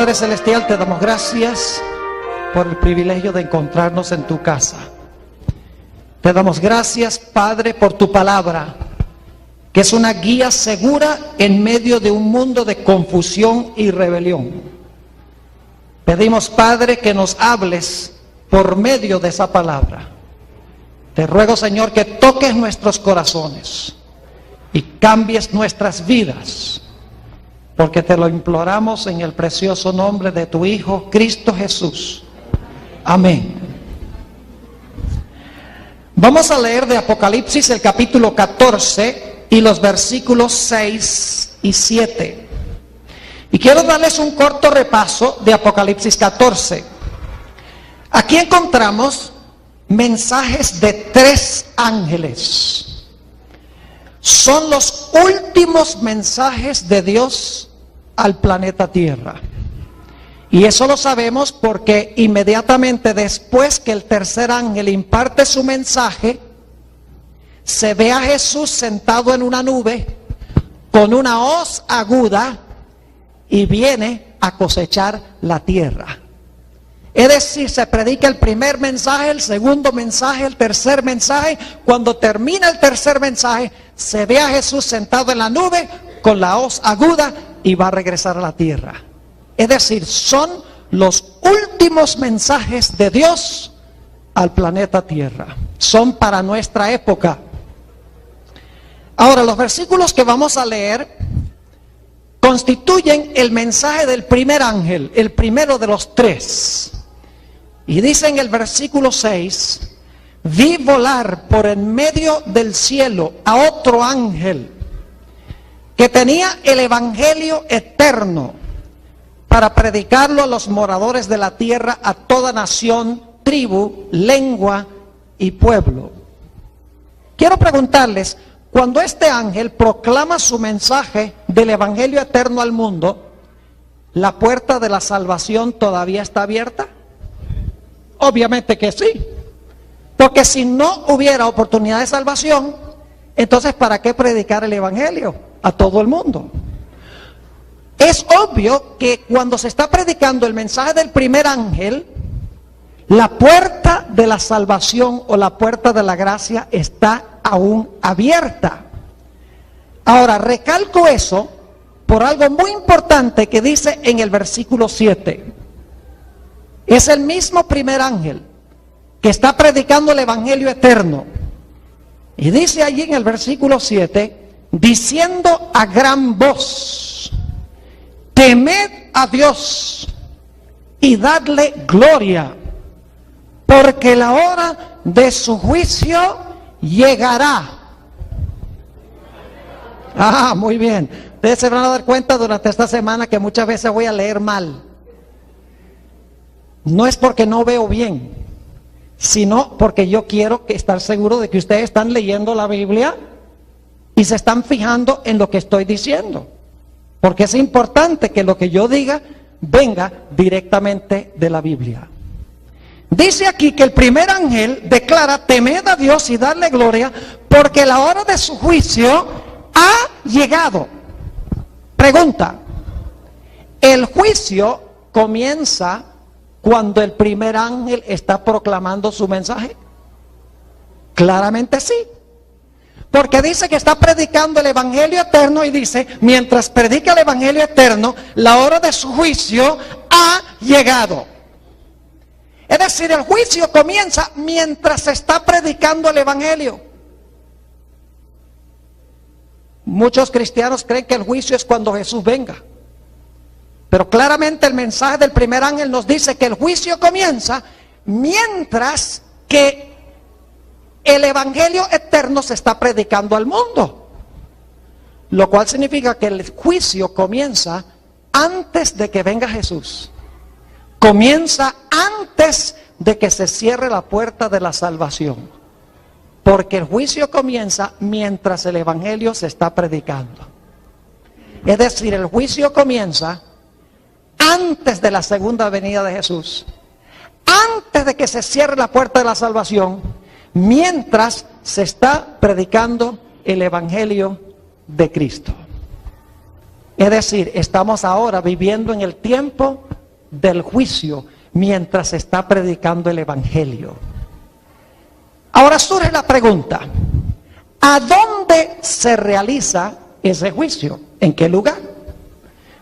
Padre Celestial, te damos gracias por el privilegio de encontrarnos en tu casa. Te damos gracias, Padre, por tu palabra, que es una guía segura en medio de un mundo de confusión y rebelión. Pedimos, Padre, que nos hables por medio de esa palabra. Te ruego, Señor, que toques nuestros corazones y cambies nuestras vidas, porque te lo imploramos en el precioso nombre de tu Hijo, Cristo Jesús. Amén. Vamos a leer de Apocalipsis el capítulo 14 y los versículos 6 y 7. Y quiero darles un corto repaso de Apocalipsis 14. Aquí encontramos mensajes de 3 ángeles. Son los últimos mensajes de Dios al planeta Tierra. Y eso lo sabemos porque inmediatamente después que el tercer ángel imparte su mensaje, se ve a Jesús sentado en una nube con una hoz aguda y viene a cosechar la tierra. Es decir, se predica el primer mensaje, el segundo mensaje, el tercer mensaje. Cuando termina el tercer mensaje, se ve a Jesús sentado en la nube con la hoz aguda y va a regresar a la tierra. Es decir, son los últimos mensajes de Dios al planeta Tierra. Son para nuestra época. Ahora, los versículos que vamos a leer constituyen el mensaje del primer ángel, el primero de los 3. Y dice en el versículo 6, vi volar por en medio del cielo a otro ángel que tenía el evangelio eterno para predicarlo a los moradores de la tierra, a toda nación, tribu, lengua y pueblo. Quiero preguntarles, cuando este ángel proclama su mensaje del evangelio eterno al mundo, ¿la puerta de la salvación todavía está abierta? Obviamente que sí, porque si no hubiera oportunidad de salvación, entonces ¿para qué predicar el evangelio a todo el mundo? Es obvio que cuando se está predicando el mensaje del primer ángel, la puerta de la salvación o la puerta de la gracia está aún abierta. Ahora, recalco eso por algo muy importante que dice en el versículo 7. Es el mismo primer ángel que está predicando el evangelio eterno. Y dice allí en el versículo 7, diciendo a gran voz: temed a Dios y dadle gloria, porque la hora de su juicio llegará. Muy bien. Ustedes se van a dar cuenta durante esta semana que muchas veces voy a leer mal. No es porque no veo bien, sino porque yo quiero estar seguro de que ustedes están leyendo la Biblia y se están fijando en lo que estoy diciendo. Porque es importante que lo que yo diga venga directamente de la Biblia. Dice aquí que el primer ángel declara: temed a Dios y darle gloria, porque la hora de su juicio ha llegado. Pregunta: ¿el juicio comienza cuando el primer ángel está proclamando su mensaje? Claramente sí. Porque dice que está predicando el evangelio eterno y dice, mientras predica el evangelio eterno, la hora de su juicio ha llegado. Es decir, el juicio comienza mientras se está predicando el evangelio. Muchos cristianos creen que el juicio es cuando Jesús venga. Pero claramente el mensaje del primer ángel nos dice que el juicio comienza mientras que el evangelio eterno se está predicando al mundo. Lo cual significa que el juicio comienza antes de que venga Jesús. Comienza antes de que se cierre la puerta de la salvación. Porque el juicio comienza mientras el evangelio se está predicando. Es decir, el juicio comienza antes de la segunda venida de Jesús. Antes de que se cierre la puerta de la salvación, mientras se está predicando el evangelio de Cristo. Es decir, estamos ahora viviendo en el tiempo del juicio mientras está predicando el evangelio. Ahora surge la pregunta, ¿a dónde se realiza ese juicio? ¿En qué lugar?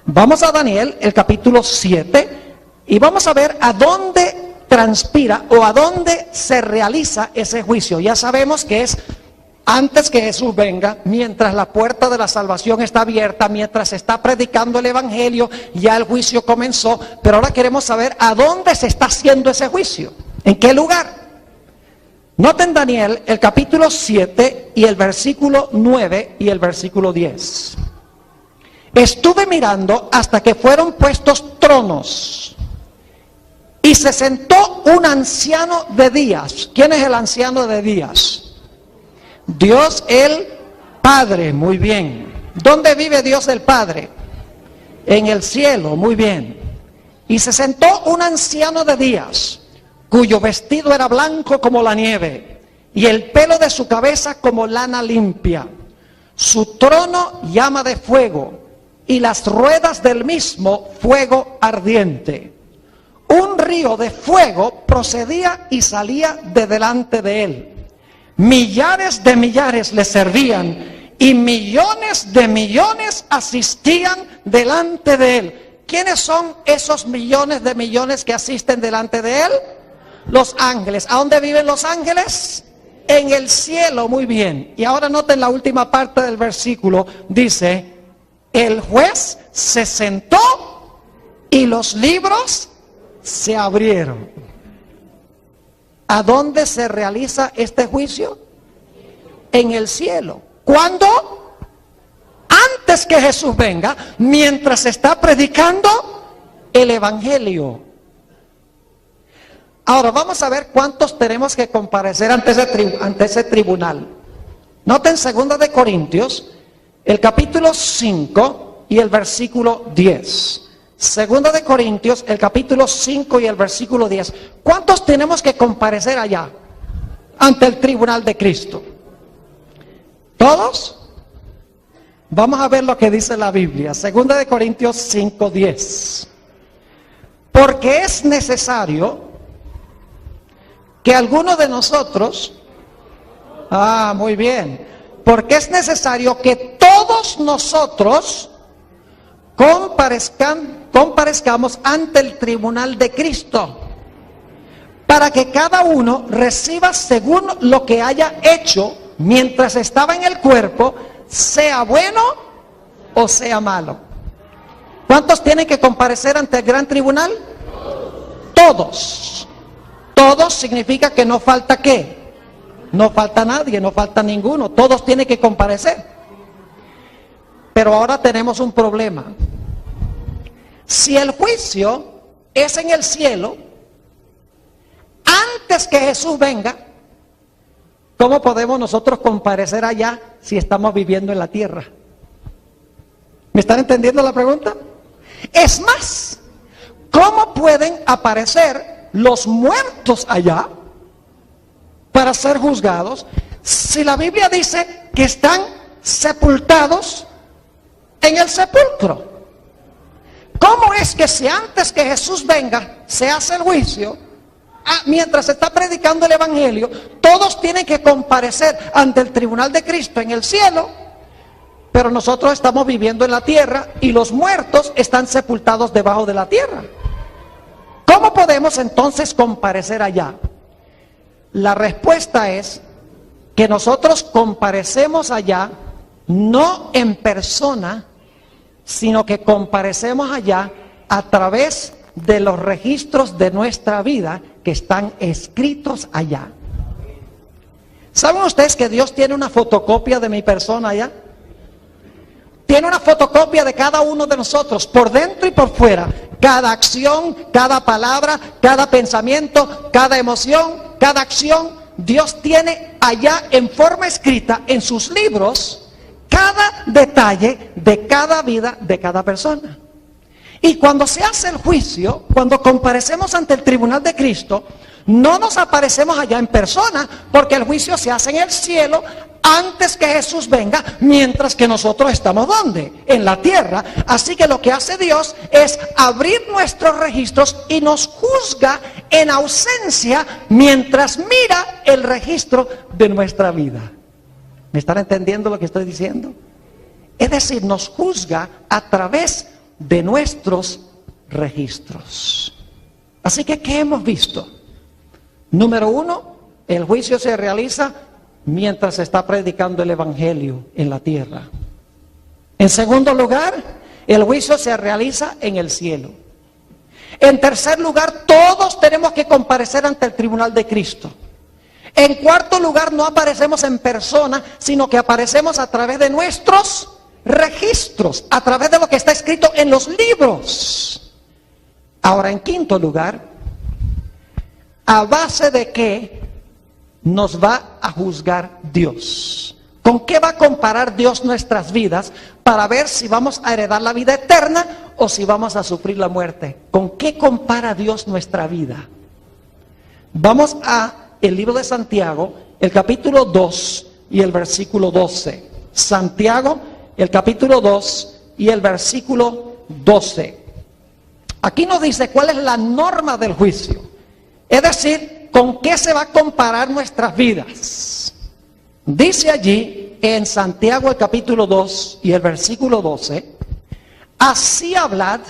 Vamos a Daniel, el capítulo 7, y vamos a ver a dónde transpira o a dónde se realiza ese juicio. Ya sabemos que es antes que Jesús venga, mientras la puerta de la salvación está abierta, mientras se está predicando el evangelio, ya el juicio comenzó, pero ahora queremos saber a dónde se está haciendo ese juicio, en qué lugar. Noten Daniel, el capítulo 7 y el versículo 9 y el versículo 10. Estuve mirando hasta que fueron puestos tronos y se sentó un anciano de días. ¿Quién es el anciano de días? Dios el Padre, muy bien. ¿Dónde vive Dios el Padre? En el cielo, muy bien. Y se sentó un anciano de días, cuyo vestido era blanco como la nieve, y el pelo de su cabeza como lana limpia. Su trono llama de fuego, y las ruedas del mismo fuego ardiente. Un río de fuego procedía y salía de delante de él. Millares de millares le servían y millones de millones asistían delante de él. ¿Quiénes son esos millones de millones que asisten delante de él? Los ángeles. ¿A dónde viven los ángeles? En el cielo, muy bien. Y ahora noten la última parte del versículo. Dice, el juez se sentó y los libros se abrieron. ¿A dónde se realiza este juicio? En el cielo. ¿Cuándo? Antes que Jesús venga, mientras está predicando el evangelio. Ahora vamos a ver cuántos tenemos que comparecer ante ese tribunal. Noten 2 de Corintios, el capítulo 5 y el versículo 10. 2 de Corintios, el capítulo 5 y el versículo 10. ¿Cuántos tenemos que comparecer allá? Ante el tribunal de Cristo. ¿Todos? Vamos a ver lo que dice la Biblia. 2 de Corintios 5, 10. Porque es necesario que alguno de nosotros, muy bien, porque es necesario que todos nosotros comparezcamos ante el tribunal de Cristo, para que cada uno reciba según lo que haya hecho mientras estaba en el cuerpo, sea bueno o sea malo. ¿Cuántos tienen que comparecer ante el gran tribunal? Todos. Todos significa que no falta ¿qué? No falta nadie, no falta ninguno. Todos tienen que comparecer. Pero ahora tenemos un problema. Si el juicio es en el cielo, antes que Jesús venga, ¿cómo podemos nosotros comparecer allá si estamos viviendo en la tierra? ¿Me están entendiendo la pregunta? Es más, ¿cómo pueden aparecer los muertos allá para ser juzgados si la Biblia dice que están sepultados en el sepulcro? ¿Cómo es que si antes que Jesús venga se hace el juicio, mientras se está predicando el evangelio, todos tienen que comparecer ante el tribunal de Cristo en el cielo, pero nosotros estamos viviendo en la tierra y los muertos están sepultados debajo de la tierra? ¿Cómo podemos entonces comparecer allá? La respuesta es que nosotros comparecemos allá no en persona, sino que comparecemos allá a través de los registros de nuestra vida que están escritos allá. ¿Saben ustedes que Dios tiene una fotocopia de mi persona allá? Tiene una fotocopia de cada uno de nosotros, por dentro y por fuera. Cada acción, cada palabra, cada pensamiento, cada emoción, cada acción, Dios tiene allá en forma escrita en sus libros cada detalle de cada vida de cada persona. Y cuando se hace el juicio, cuando comparecemos ante el tribunal de Cristo, No nos aparecemos allá en persona, porque el juicio se hace en el cielo antes que Jesús venga, mientras que nosotros estamos ¿dónde? En la tierra. Así que lo que hace Dios es abrir nuestros registros y nos juzga en ausencia mientras mira el registro de nuestra vida. ¿Me están entendiendo lo que estoy diciendo? Es decir, nos juzga a través de nuestros registros. Así que, ¿qué hemos visto? Número uno, el juicio se realiza mientras se está predicando el evangelio en la tierra. En segundo lugar, el juicio se realiza en el cielo. En tercer lugar, todos tenemos que comparecer ante el tribunal de Cristo. En cuarto lugar, no aparecemos en persona, sino que aparecemos a través de nuestros registros, a través de lo que está escrito en los libros. Ahora, en quinto lugar, ¿a base de qué nos va a juzgar Dios? ¿Con qué va a comparar Dios nuestras vidas para ver si vamos a heredar la vida eterna o si vamos a sufrir la muerte? ¿Con qué compara Dios nuestra vida? Vamos a el libro de Santiago, el capítulo 2 y el versículo 12. Santiago, el capítulo 2 y el versículo 12. Aquí nos dice cuál es la norma del juicio. Es decir, ¿con qué se va a comparar nuestras vidas? Dice allí en Santiago el capítulo 2 y el versículo 12, así hablad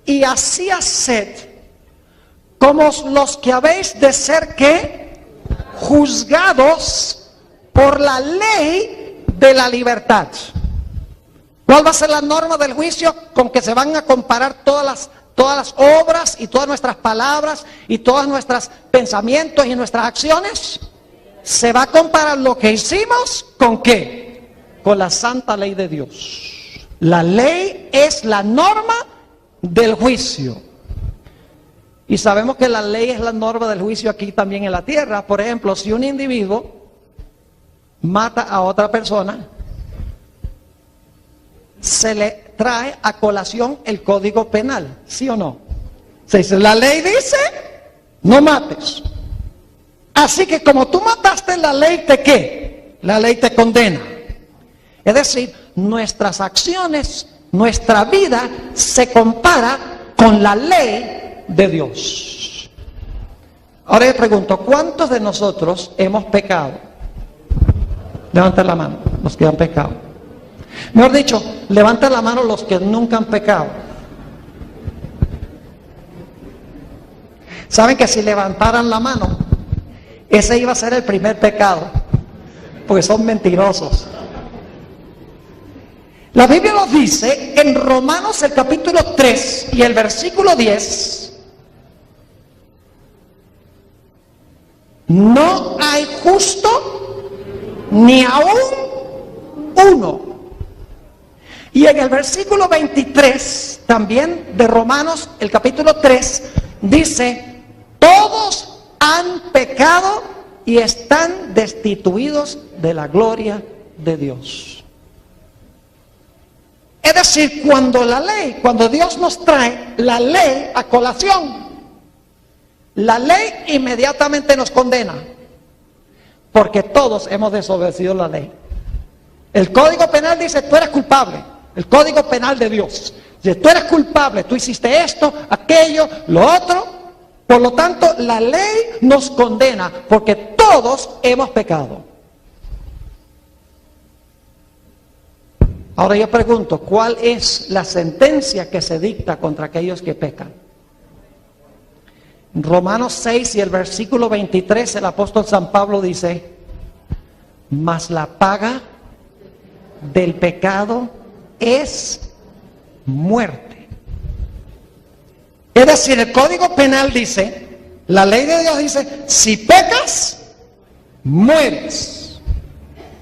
y así haced, como los que habéis de ser ¿qué? Juzgados por la ley de la libertad. ¿Cuál va a ser la norma del juicio? Con que se van a comparar todas las obras y todas nuestras palabras y todos nuestros pensamientos y nuestras acciones. Se va a comparar lo que hicimos ¿con qué? Con la santa ley de Dios. La ley es la norma del juicio. Y sabemos que la ley es la norma del juicio aquí también en la tierra. Por ejemplo, si un individuo mata a otra persona, se le trae a colación el Código Penal, ¿sí o no? Se dice, la ley dice, no mates. Así que como tú mataste, la ley te ¿qué? La ley te condena. Es decir, nuestras acciones, nuestra vida se compara con la ley de Dios. Ahora yo pregunto, ¿cuántos de nosotros hemos pecado? Levanten la mano, los que han pecado. Mejor dicho, levanten la mano los que nunca han pecado. ¿Saben que si levantaran la mano, ese iba a ser el primer pecado? Porque son mentirosos. La Biblia nos dice en Romanos el capítulo 3 y el versículo 10, no hay justo ni aún uno. Y en el versículo 23 también de Romanos, el capítulo 3, dice, todos han pecado y están destituidos de la gloria de Dios. Es decir, cuando Dios nos trae la ley a colación, la ley inmediatamente nos condena, porque todos hemos desobedecido la ley. El Código Penal dice, tú eres culpable. El Código Penal de Dios dice, tú eres culpable, tú hiciste esto, aquello, lo otro. Por lo tanto, la ley nos condena, porque todos hemos pecado. Ahora yo pregunto, ¿cuál es la sentencia que se dicta contra aquellos que pecan? Romanos 6 y el versículo 23, el apóstol San Pablo dice, mas la paga del pecado es muerte. Es decir, el Código Penal dice, la ley de Dios dice, si pecas, mueres.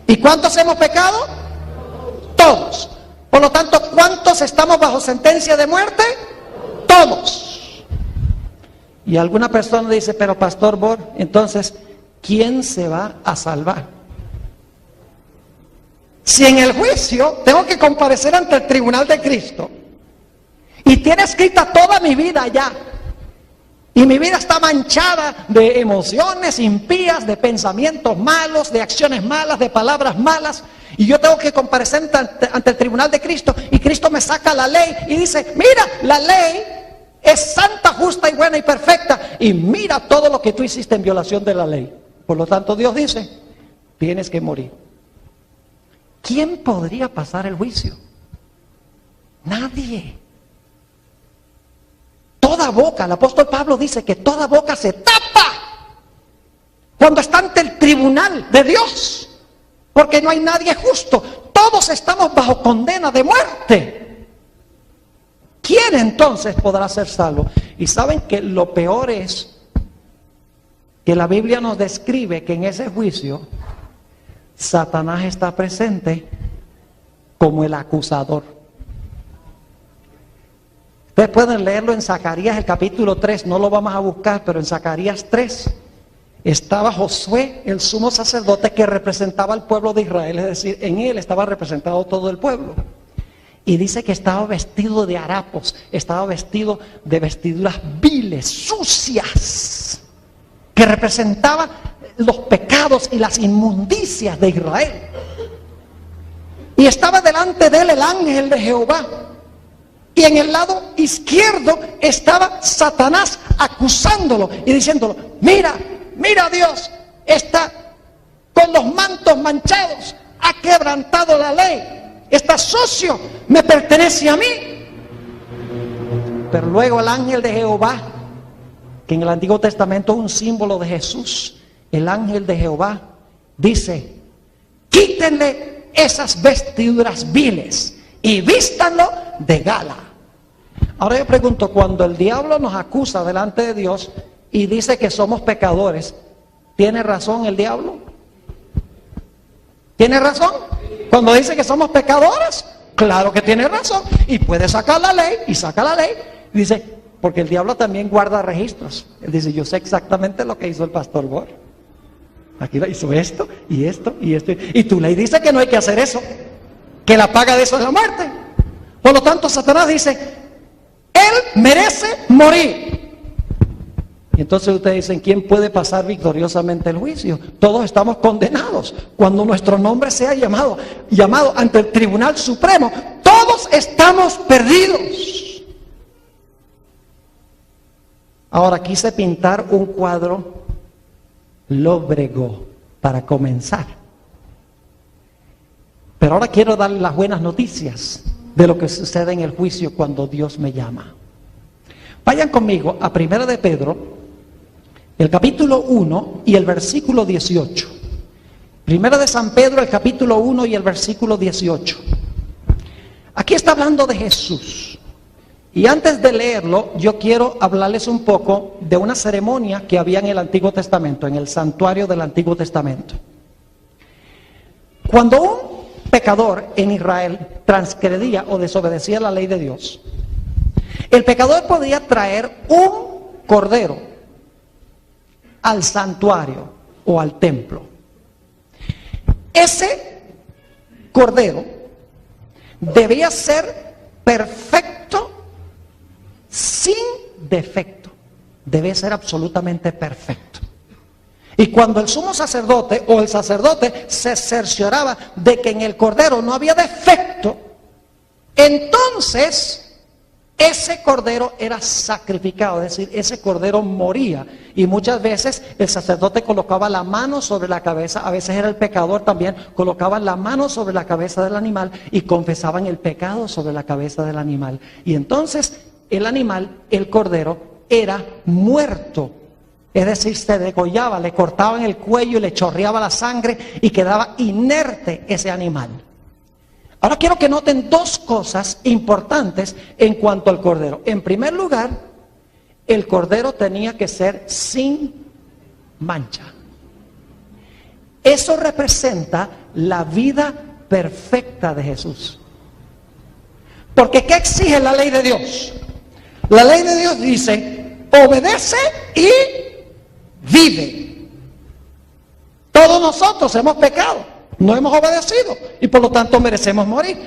¿Y cuántos hemos pecado? Todos. Por lo tanto, ¿cuántos estamos bajo sentencia de muerte? Todos. Y alguna persona dice, pero Pastor Bor, entonces, ¿quién se va a salvar? Si en el juicio tengo que comparecer ante el tribunal de Cristo y tiene escrita toda mi vida allá, Y mi vida está manchada de emociones impías, de pensamientos malos, de acciones malas, de palabras malas. Y yo tengo que comparecer ante el tribunal de Cristo. Y Cristo me saca la ley y dice, mira, la ley es santa, justa y buena y perfecta. Y mira todo lo que tú hiciste en violación de la ley. Por lo tanto, Dios dice, tienes que morir. ¿Quién podría pasar el juicio? Nadie. Toda boca, el apóstol Pablo dice que toda boca se tapa cuando está ante el tribunal de Dios, porque no hay nadie justo. Todos estamos bajo condena de muerte. ¿Quién entonces podrá ser salvo? Y saben que lo peor es que la Biblia nos describe que en ese juicio Satanás está presente como el acusador. Ustedes pueden leerlo en Zacarías, el capítulo 3, no lo vamos a buscar, pero en Zacarías 3 estaba Josué, el sumo sacerdote que representaba al pueblo de Israel, es decir, en él estaba representado todo el pueblo. Y dice que estaba vestido de harapos, estaba vestido de vestiduras viles, sucias, que representaban los pecados y las inmundicias de Israel. Y estaba delante de él el ángel de Jehová. Y en el lado izquierdo estaba Satanás acusándolo y diciéndolo, mira, mira, Dios está con los mantos manchados, ha quebrantado la ley, está sucio, me pertenece a mí. Pero luego el ángel de Jehová, que en el Antiguo Testamento es un símbolo de Jesús, el ángel de Jehová dice, quítenle esas vestiduras viles y vístanlo de gala. Ahora yo pregunto, cuando el diablo nos acusa delante de Dios y dice que somos pecadores, ¿tiene razón el diablo? ¿Tiene razón? Cuando dice que somos pecadores, claro que tiene razón. Y puede sacar la ley, y saca la ley. Dice, porque el diablo también guarda registros. Él dice, yo sé exactamente lo que hizo el pastor Bor. Aquí hizo esto, y esto, y esto. Y tu ley dice que no hay que hacer eso. Que la paga de eso es la muerte. Por lo tanto, Satanás dice, él merece morir. Y entonces ustedes dicen, ¿quién puede pasar victoriosamente el juicio? Todos estamos condenados. Cuando nuestro nombre sea llamado ante el Tribunal Supremo, todos estamos perdidos. Ahora quise pintar un cuadro lóbrego para comenzar. Pero ahora quiero darle las buenas noticias de lo que sucede en el juicio cuando Dios me llama. Vayan conmigo a 1 de Pedro, el capítulo 1 y el versículo 18. 1 de San Pedro, el capítulo 1 y el versículo 18. Aquí está hablando de Jesús. Y antes de leerlo, yo quiero hablarles un poco de una ceremonia que había en el Antiguo Testamento, en el santuario del Antiguo Testamento. Cuando un pecador en Israel transgredía o desobedecía la ley de Dios, el pecador podía traer un cordero al santuario o al templo. Ese cordero debía ser perfecto, sin defecto. Debe ser absolutamente perfecto. Y cuando el sumo sacerdote o el sacerdote se cercioraba de que en el cordero no había defecto, entonces ese cordero era sacrificado, es decir, ese cordero moría. Y muchas veces el sacerdote colocaba la mano sobre la cabeza, a veces era el pecador también, colocaban la mano sobre la cabeza del animal y confesaban el pecado sobre la cabeza del animal. Y entonces el animal, el cordero, era muerto. Es decir, se degollaba, le cortaban el cuello y le chorreaba la sangre y quedaba inerte ese animal. Ahora quiero que noten dos cosas importantes en cuanto al cordero. En primer lugar, el cordero tenía que ser sin mancha. Eso representa la vida perfecta de Jesús. Porque ¿qué exige la ley de Dios? La ley de Dios dice, obedece y vive. Todos nosotros hemos pecado, no hemos obedecido y por lo tanto merecemos morir.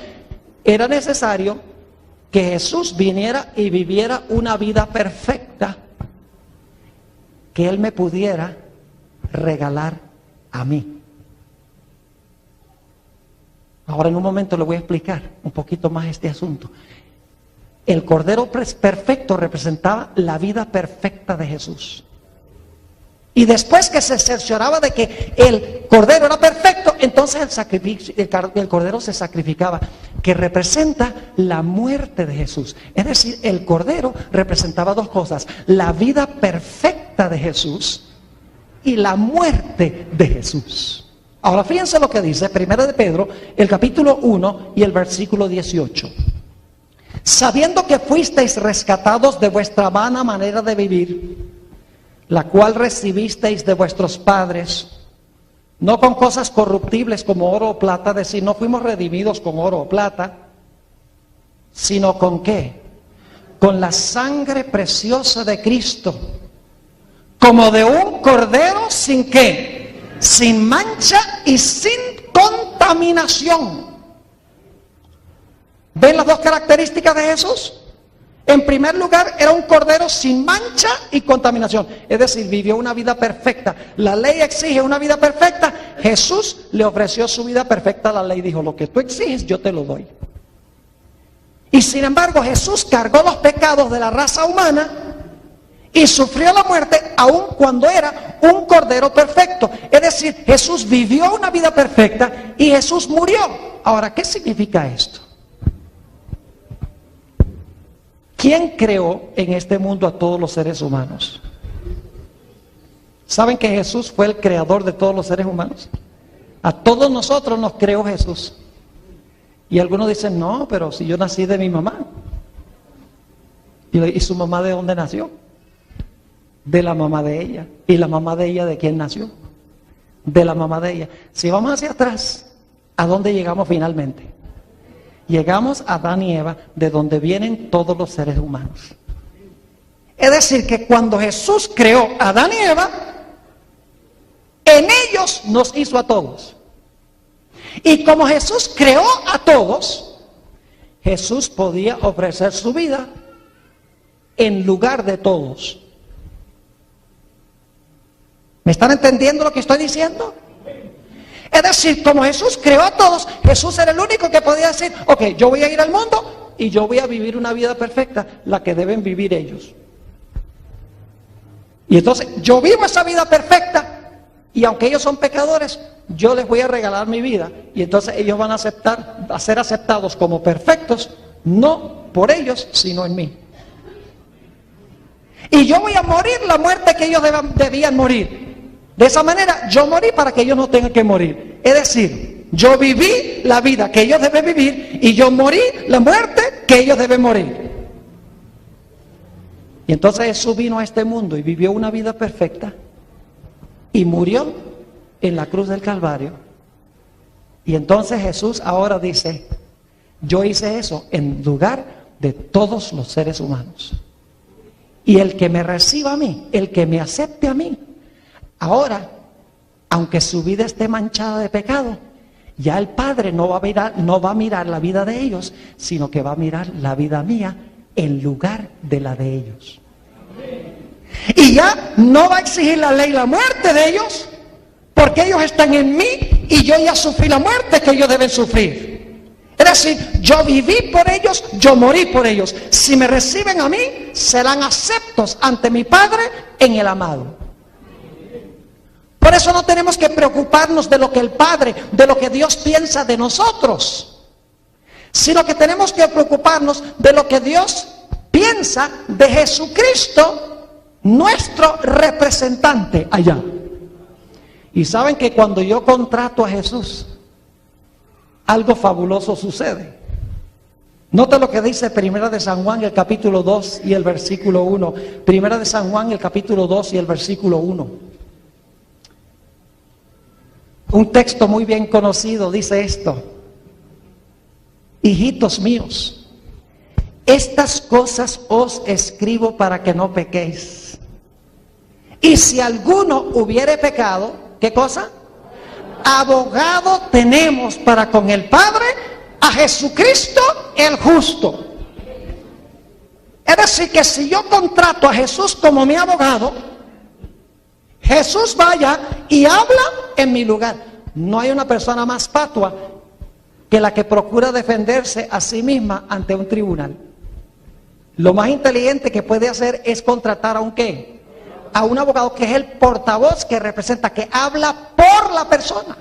Era necesario que Jesús viniera y viviera una vida perfecta que Él me pudiera regalar a mí. Ahora en un momento le voy a explicar un poquito más este asunto. El Cordero perfecto representaba la vida perfecta de Jesús. Y después que se cercioraba de que el Cordero era perfecto, entonces el Cordero se sacrificaba, que representa la muerte de Jesús. Es decir, el Cordero representaba dos cosas: la vida perfecta de Jesús y la muerte de Jesús. Ahora fíjense lo que dice 1 de Pedro, el capítulo 1 y el versículo 18. Sabiendo que fuisteis rescatados de vuestra vana manera de vivir, la cual recibisteis de vuestros padres, no con cosas corruptibles como oro o plata, es decir, no fuimos redimidos con oro o plata, sino con ¿qué? Con la sangre preciosa de Cristo, como de un cordero sin ¿qué? Sin mancha y sin contaminación. ¿Ven las dos características de Jesús? En primer lugar, era un cordero sin mancha y contaminación. Es decir, vivió una vida perfecta. La ley exige una vida perfecta. Jesús le ofreció su vida perfecta a la ley. Dijo, lo que tú exiges, yo te lo doy. Y sin embargo, Jesús cargó los pecados de la raza humana y sufrió la muerte aun cuando era un cordero perfecto. Es decir, Jesús vivió una vida perfecta y Jesús murió. Ahora, ¿qué significa esto? ¿Quién creó en este mundo a todos los seres humanos? ¿Saben que Jesús fue el creador de todos los seres humanos? A todos nosotros nos creó Jesús. Y algunos dicen, no, pero si yo nací de mi mamá. ¿Y su mamá de dónde nació? De la mamá de ella. ¿Y la mamá de ella de quién nació? De la mamá de ella. Si vamos hacia atrás, ¿a dónde llegamos finalmente? Llegamos a Adán y Eva, de donde vienen todos los seres humanos. Es decir, que cuando Jesús creó a Adán y Eva, en ellos nos hizo a todos. Y como Jesús creó a todos, Jesús podía ofrecer su vida en lugar de todos. ¿Me están entendiendo lo que estoy diciendo? Es decir, como Jesús creó a todos, Jesús era el único que podía decir, ok, yo voy a ir al mundo y yo voy a vivir una vida perfecta, la que deben vivir ellos. Y entonces yo vivo esa vida perfecta y aunque ellos son pecadores, yo les voy a regalar mi vida. Y entonces ellos van a ser aceptados como perfectos, no por ellos, sino en mí. Y yo voy a morir la muerte que ellos debían morir. De esa manera, yo morí para que ellos no tengan que morir. Es decir, yo viví la vida que ellos deben vivir y yo morí la muerte que ellos deben morir. Y entonces Jesús vino a este mundo y vivió una vida perfecta y murió en la cruz del Calvario. Y entonces Jesús ahora dice, yo hice eso en lugar de todos los seres humanos. Y el que me reciba a mí, el que me acepte a mí, ahora, aunque su vida esté manchada de pecado, ya el Padre no va a mirar la vida de ellos, sino que va a mirar la vida mía en lugar de la de ellos. Y ya no va a exigir la ley la muerte de ellos, porque ellos están en mí y yo ya sufrí la muerte que ellos deben sufrir. Es decir, yo viví por ellos, yo morí por ellos. Si me reciben a mí, serán aceptos ante mi Padre en el amado. Por eso no tenemos que preocuparnos de lo que el Padre, de lo que Dios piensa de nosotros, sino que tenemos que preocuparnos de lo que Dios piensa de Jesucristo, nuestro representante allá. Y saben que cuando yo contrato a Jesús, algo fabuloso sucede. Nota lo que dice Primera de San Juan, el capítulo 2 y el versículo 1. Primera de San Juan, el capítulo 2 y el versículo 1. Un texto muy bien conocido dice esto: hijitos míos, estas cosas os escribo para que no pequéis. Y si alguno hubiere pecado, ¿qué cosa? Abogado tenemos para con el Padre, a Jesucristo el justo. Es decir, que si yo contrato a Jesús como mi abogado, Jesús vaya y habla en mi lugar. No hay una persona más patua que la que procura defenderse a sí misma ante un tribunal. Lo más inteligente que puede hacer es contratar a un ¿qué? A un abogado que es el portavoz, que representa, que habla por la persona.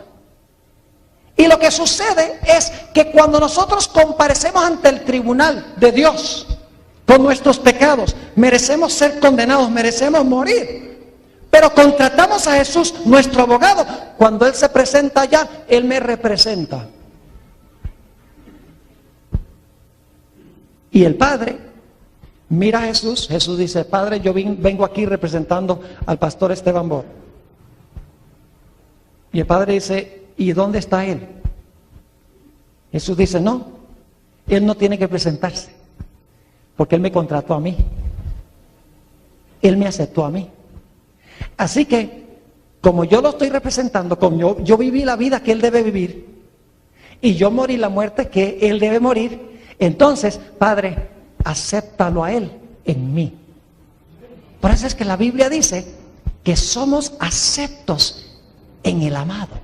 Y lo que sucede es que cuando nosotros comparecemos ante el tribunal de Dios con nuestros pecados, merecemos ser condenados, merecemos morir. Pero contratamos a Jesús, nuestro abogado. Cuando Él se presenta allá, Él me representa. Y el Padre mira a Jesús. Jesús dice: Padre, yo vengo aquí representando al pastor Esteban Bor. Y el Padre dice: ¿y dónde está Él? Jesús dice: no, Él no tiene que presentarse, porque Él me contrató a mí. Él me aceptó a mí. Así que, como yo lo estoy representando, como yo viví la vida que Él debe vivir, y yo morí la muerte que Él debe morir, entonces, Padre, acéptalo a Él en mí. Por eso es que la Biblia dice que somos aceptos en el amado.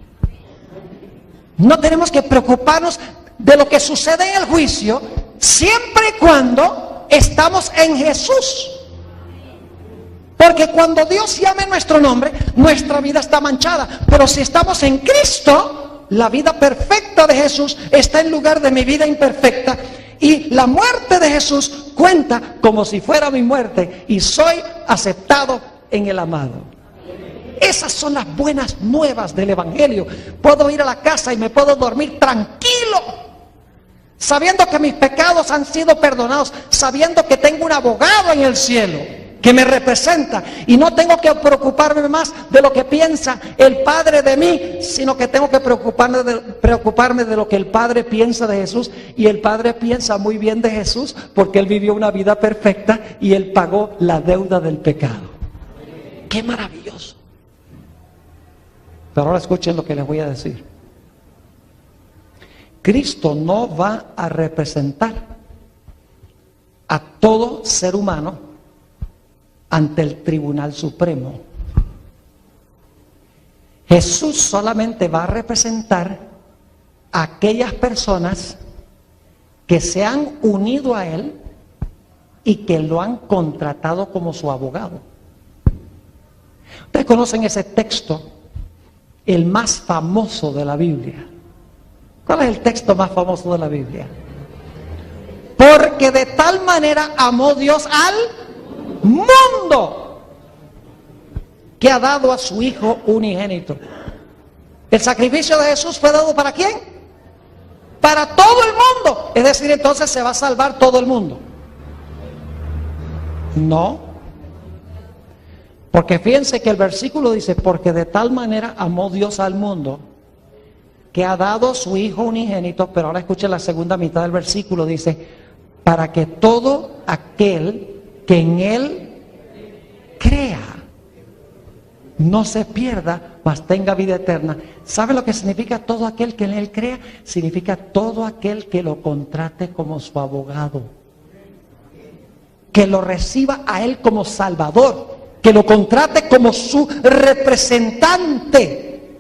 No tenemos que preocuparnos de lo que sucede en el juicio, siempre y cuando estamos en Jesús. Porque cuando Dios llame nuestro nombre, nuestra vida está manchada. Pero si estamos en Cristo, la vida perfecta de Jesús está en lugar de mi vida imperfecta. Y la muerte de Jesús cuenta como si fuera mi muerte. Y soy aceptado en el amado. Esas son las buenas nuevas del Evangelio. Puedo ir a la casa y me puedo dormir tranquilo, sabiendo que mis pecados han sido perdonados, sabiendo que tengo un abogado en el cielo que me representa, y no tengo que preocuparme más de lo que piensa el Padre de mí, sino que tengo que preocuparme de lo que el Padre piensa de Jesús. Y el Padre piensa muy bien de Jesús, porque Él vivió una vida perfecta y Él pagó la deuda del pecado. ¡Qué maravilloso! Pero ahora escuchen lo que les voy a decir. Cristo no va a representar a todo ser humano ante el Tribunal Supremo. Jesús solamente va a representar a aquellas personas que se han unido a Él y que lo han contratado como su abogado. Ustedes conocen ese texto, el más famoso de la Biblia. ¿Cuál es el texto más famoso de la Biblia? Porque de tal manera amó Dios al mundo que ha dado a su Hijo unigénito. El sacrificio de Jesús fue dado ¿para quién? Para todo el mundo. Es decir, entonces se va a salvar todo el mundo. No. Porque fíjense que el versículo dice: porque de tal manera amó Dios al mundo que ha dado a su Hijo unigénito. Pero ahora escuchen la segunda mitad del versículo, dice: para que todo aquel que en Él crea no se pierda, mas tenga vida eterna. ¿Sabe lo que significa todo aquel que en Él crea? Significa todo aquel que lo contrate como su abogado, que lo reciba a Él como Salvador, que lo contrate como su representante.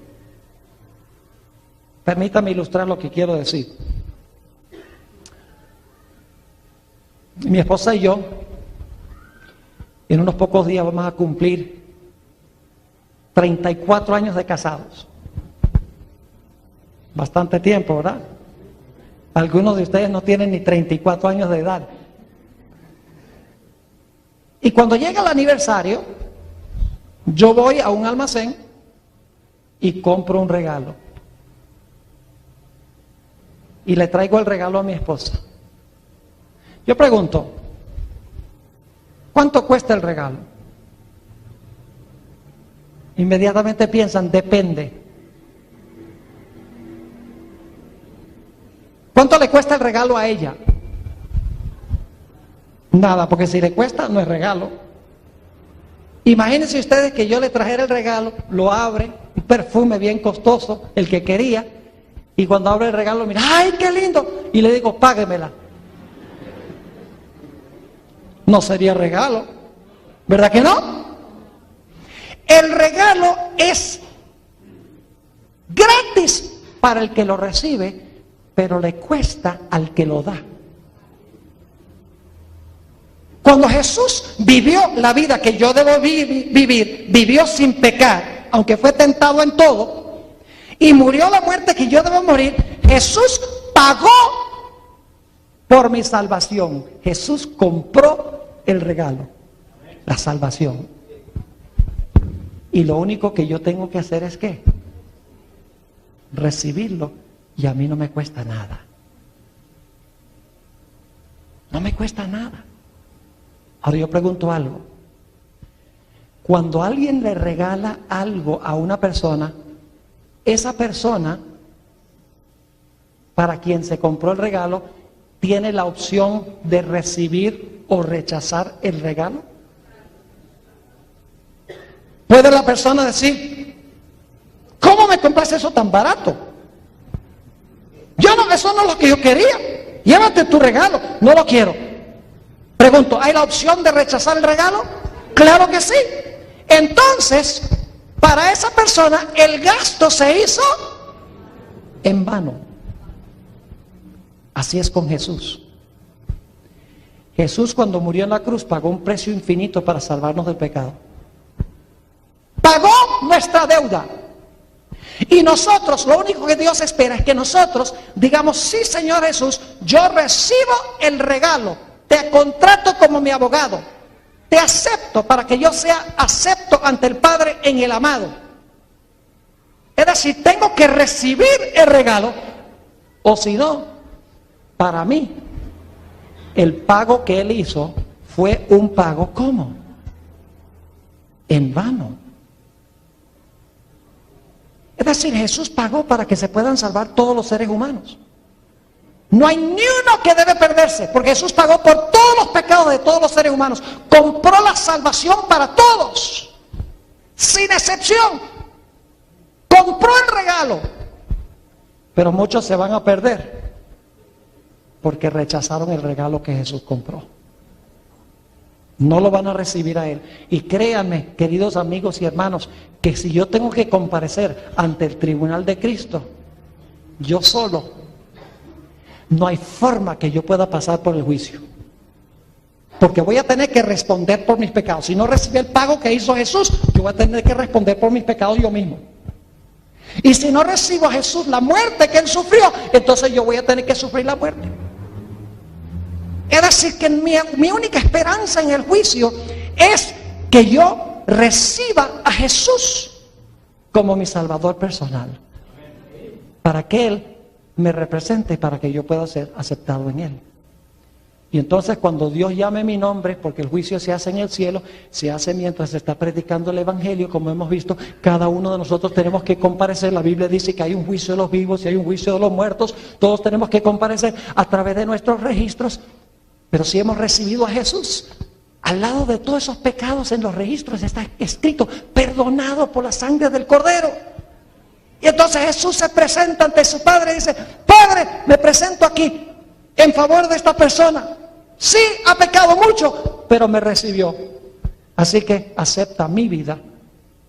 Permítame ilustrar lo que quiero decir. Mi esposa y yo, en unos pocos días vamos a cumplir 34 años de casados. Bastante tiempo, ¿verdad? Algunos de ustedes no tienen ni 34 años de edad. Y cuando llega el aniversario, yo voy a un almacén y compro un regalo. Y le traigo el regalo a mi esposa. Yo pregunto: ¿cuánto cuesta el regalo? Inmediatamente piensan: depende. ¿Cuánto le cuesta el regalo a ella? Nada, porque si le cuesta, no es regalo. Imagínense ustedes que yo le trajera el regalo, lo abre, un perfume bien costoso, el que quería, y cuando abre el regalo, mira, ¡ay, qué lindo! Y le digo: páguemela. No sería regalo, ¿verdad que no? El regalo es gratis para el que lo recibe, pero le cuesta al que lo da. Cuando Jesús vivió la vida que yo debo vivir, vivió sin pecar, aunque fue tentado en todo, y murió la muerte que yo debo morir, Jesús pagó por mi salvación. Jesús compró el regalo, la salvación. Y lo único que yo tengo que hacer es ¿qué? Recibirlo, y a mí no me cuesta nada. No me cuesta nada. Ahora yo pregunto algo. Cuando alguien le regala algo a una persona, esa persona, para quien se compró el regalo, tiene la opción de recibir o rechazar el regalo. Puede la persona decir, ¿cómo me compraste eso tan barato? Eso no es lo que yo quería. Llévate tu regalo. No lo quiero. Pregunto, ¿hay la opción de rechazar el regalo? Claro que sí. Entonces, para esa persona, el gasto se hizo en vano. Así es con Jesús. Jesús, cuando murió en la cruz, pagó un precio infinito para salvarnos del pecado. Pagó nuestra deuda. Y nosotros, lo único que Dios espera es que nosotros digamos, sí, Señor Jesús, yo recibo el regalo, te contrato como mi abogado, te acepto para que yo sea acepto ante el Padre en el amado. Es decir, tengo que recibir el regalo, o si no, para mí, el pago que Él hizo fue un pago, ¿cómo? En vano. Es decir, Jesús pagó para que se puedan salvar todos los seres humanos. No hay ni uno que debe perderse, porque Jesús pagó por todos los pecados de todos los seres humanos. Compró la salvación para todos, sin excepción. Compró el regalo. Pero muchos se van a perder, porque rechazaron el regalo que Jesús compró. No lo van a recibir a Él. Y créanme, queridos amigos y hermanos, que si yo tengo que comparecer ante el tribunal de Cristo, yo solo, no hay forma que yo pueda pasar por el juicio. Porque voy a tener que responder por mis pecados. Si no recibí el pago que hizo Jesús, yo voy a tener que responder por mis pecados yo mismo. Y si no recibo a Jesús la muerte que Él sufrió, entonces yo voy a tener que sufrir la muerte. Es decir, que mi única esperanza en el juicio es que yo reciba a Jesús como mi Salvador personal, para que Él me represente, para que yo pueda ser aceptado en Él. Y entonces cuando Dios llame mi nombre, porque el juicio se hace en el cielo, se hace mientras se está predicando el Evangelio, como hemos visto, cada uno de nosotros tenemos que comparecer. La Biblia dice que hay un juicio de los vivos y hay un juicio de los muertos. Todos tenemos que comparecer a través de nuestros registros. Pero si hemos recibido a Jesús, al lado de todos esos pecados en los registros está escrito, perdonado por la sangre del Cordero. Y entonces Jesús se presenta ante su Padre y dice, Padre, me presento aquí en favor de esta persona. Sí, ha pecado mucho, pero me recibió. Así que acepta mi vida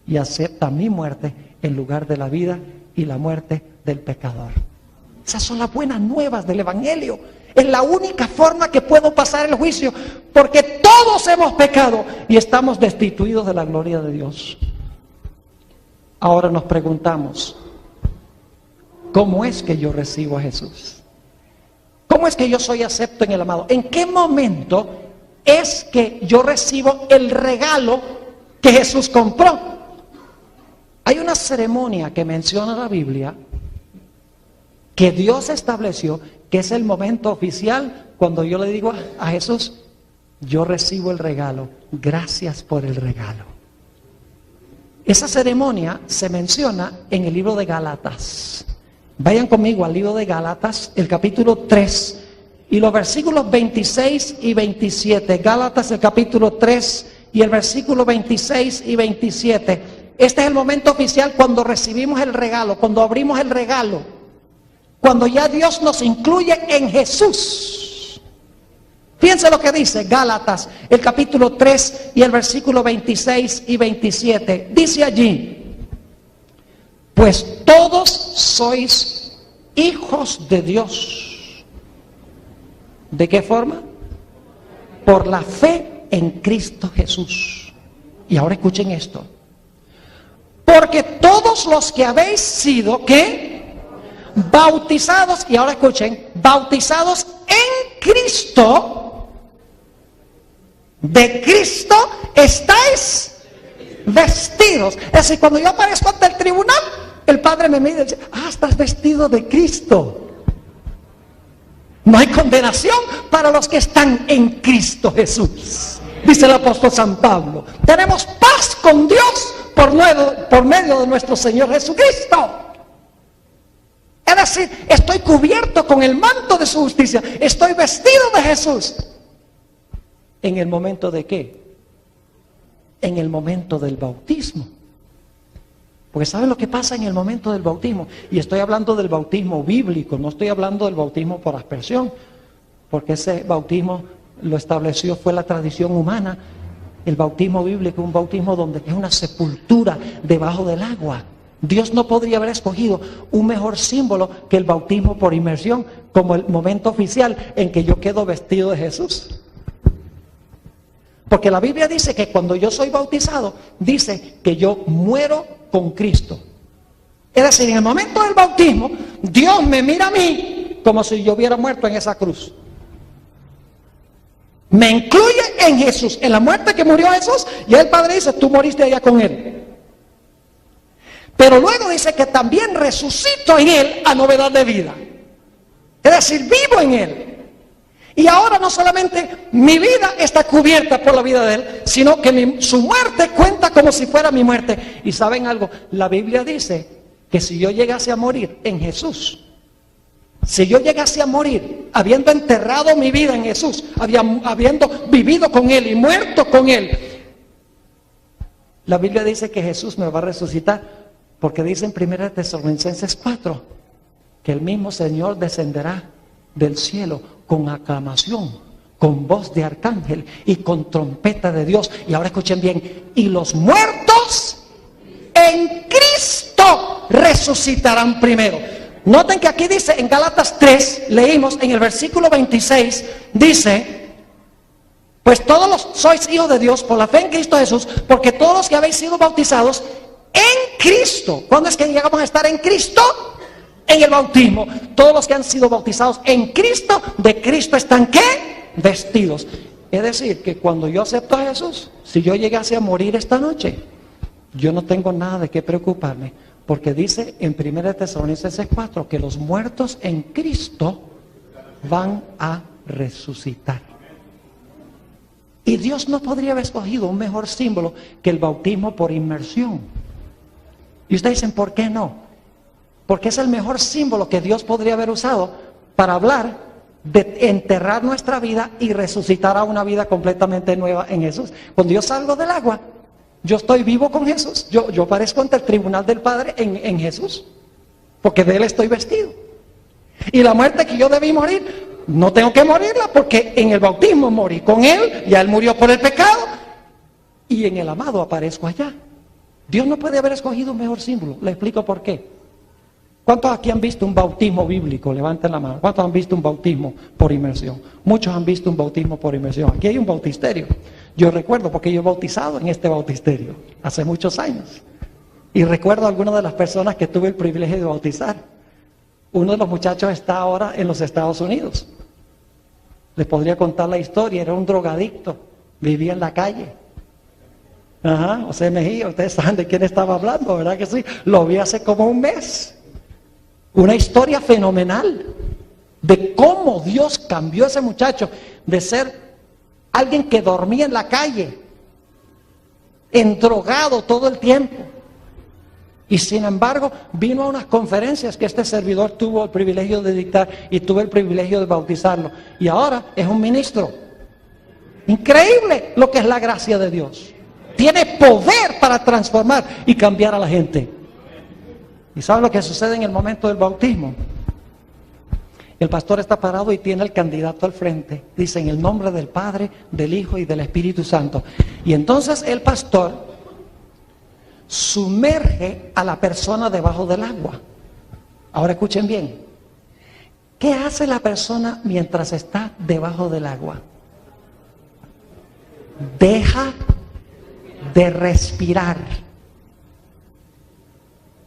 y acepta mi muerte en lugar de la vida y la muerte del pecador. Esas son las buenas nuevas del Evangelio. Es la única forma que puedo pasar el juicio, porque todos hemos pecado y estamos destituidos de la gloria de Dios. Ahora nos preguntamos, ¿cómo es que yo recibo a Jesús? ¿Cómo es que yo soy acepto en el amado? ¿En qué momento es que yo recibo el regalo que Jesús compró? Hay una ceremonia que menciona la Biblia que Dios estableció, que es el momento oficial cuando yo le digo a Jesús, yo recibo el regalo, gracias por el regalo. Esa ceremonia se menciona en el libro de Gálatas. Vayan conmigo al libro de Gálatas, el capítulo 3 y los versículos 26 y 27. Gálatas, el capítulo 3 y el versículo 26 y 27. Este es el momento oficial cuando recibimos el regalo, cuando abrimos el regalo. Cuando ya Dios nos incluye en Jesús. Piense lo que dice Gálatas, el capítulo 3 y el versículo 26 y 27. Dice allí: pues todos sois hijos de Dios. ¿De qué forma? Por la fe en Cristo Jesús. Y ahora escuchen esto. Porque todos los que habéis sido, ¿qué? Bautizados, y ahora escuchen, bautizados en Cristo, de Cristo estáis vestidos. Es decir, cuando yo aparezco ante el tribunal, el Padre me mira y dice: ah, estás vestido de Cristo. No hay condenación para los que están en Cristo Jesús, dice el apóstol San Pablo. Tenemos paz con Dios por medio de nuestro Señor Jesucristo. Es decir, estoy cubierto con el manto de su justicia, estoy vestido de Jesús. ¿En el momento de qué? En el momento del bautismo. Porque ¿saben lo que pasa en el momento del bautismo? Y estoy hablando del bautismo bíblico, no estoy hablando del bautismo por aspersión, porque ese bautismo lo estableció, fue la tradición humana. El bautismo bíblico es un bautismo donde es una sepultura debajo del agua. Dios no podría haber escogido un mejor símbolo que el bautismo por inmersión como el momento oficial en que yo quedo vestido de Jesús. Porque la Biblia dice que cuando yo soy bautizado, dice que yo muero con Cristo. Es decir, en el momento del bautismo, Dios me mira a mí como si yo hubiera muerto en esa cruz. Me incluye en Jesús, en la muerte que murió Jesús, y el Padre dice: tú moriste allá con Él. Pero luego dice que también resucito en Él a novedad de vida. Es decir, vivo en Él. Y ahora no solamente mi vida está cubierta por la vida de Él, sino que su muerte cuenta como si fuera mi muerte. Y ¿saben algo? La Biblia dice que si yo llegase a morir en Jesús, si yo llegase a morir habiendo enterrado mi vida en Jesús, habiendo vivido con Él y muerto con Él, la Biblia dice que Jesús me va a resucitar, porque dice en 1 Tesalonicenses 4 que el mismo Señor descenderá del cielo con aclamación, con voz de arcángel y con trompeta de Dios. Y ahora escuchen bien: y los muertos en Cristo resucitarán primero. Noten que aquí dice en Gálatas 3, leímos en el versículo 26, dice: pues todos sois hijos de Dios por la fe en Cristo Jesús, porque todos los que habéis sido bautizados en Cristo. ¿Cuándo es que llegamos a estar en Cristo? En el bautismo. Todos los que han sido bautizados en Cristo, de Cristo están ¿qué? Vestidos. Es decir, que cuando yo acepto a Jesús, si yo llegase a morir esta noche, yo no tengo nada de qué preocuparme, porque dice en 1 Tesalonicenses 4 que los muertos en Cristo van a resucitar. Y Dios no podría haber escogido un mejor símbolo que el bautismo por inmersión. Y ustedes dicen: ¿por qué no? Porque es el mejor símbolo que Dios podría haber usado para hablar de enterrar nuestra vida y resucitar a una vida completamente nueva en Jesús. Cuando yo salgo del agua, yo estoy vivo con Jesús. Yo aparezco ante el tribunal del Padre en Jesús, porque de Él estoy vestido. Y la muerte que yo debí morir, no tengo que morirla, porque en el bautismo morí con Él, ya Él murió por el pecado, y en el amado aparezco allá. Dios no puede haber escogido un mejor símbolo. Le explico por qué. ¿Cuántos aquí han visto un bautismo bíblico? Levanten la mano. ¿Cuántos han visto un bautismo por inmersión? Muchos han visto un bautismo por inmersión. Aquí hay un bautisterio. Yo recuerdo, porque yo he bautizado en este bautisterio hace muchos años. Y recuerdo a algunas de las personas que tuve el privilegio de bautizar. Uno de los muchachos está ahora en los Estados Unidos. Les podría contar la historia. Era un drogadicto. Vivía en la calle. Ajá, José Mejía. Ustedes saben de quién estaba hablando, ¿verdad que sí? Lo vi hace como un mes. Una historia fenomenal de cómo Dios cambió a ese muchacho de ser alguien que dormía en la calle, endrogado todo el tiempo. Y sin embargo, vino a unas conferencias que este servidor tuvo el privilegio de dictar y tuve el privilegio de bautizarlo. Y ahora es un ministro. Increíble lo que es la gracia de Dios. Tiene poder para transformar y cambiar a la gente. ¿Y saben lo que sucede en el momento del bautismo? El pastor está parado y tiene al candidato al frente. Dice, en el nombre del Padre, del Hijo y del Espíritu Santo. Y entonces el pastor sumerge a la persona debajo del agua. Ahora escuchen bien. ¿Qué hace la persona mientras está debajo del agua? Deja de respirar.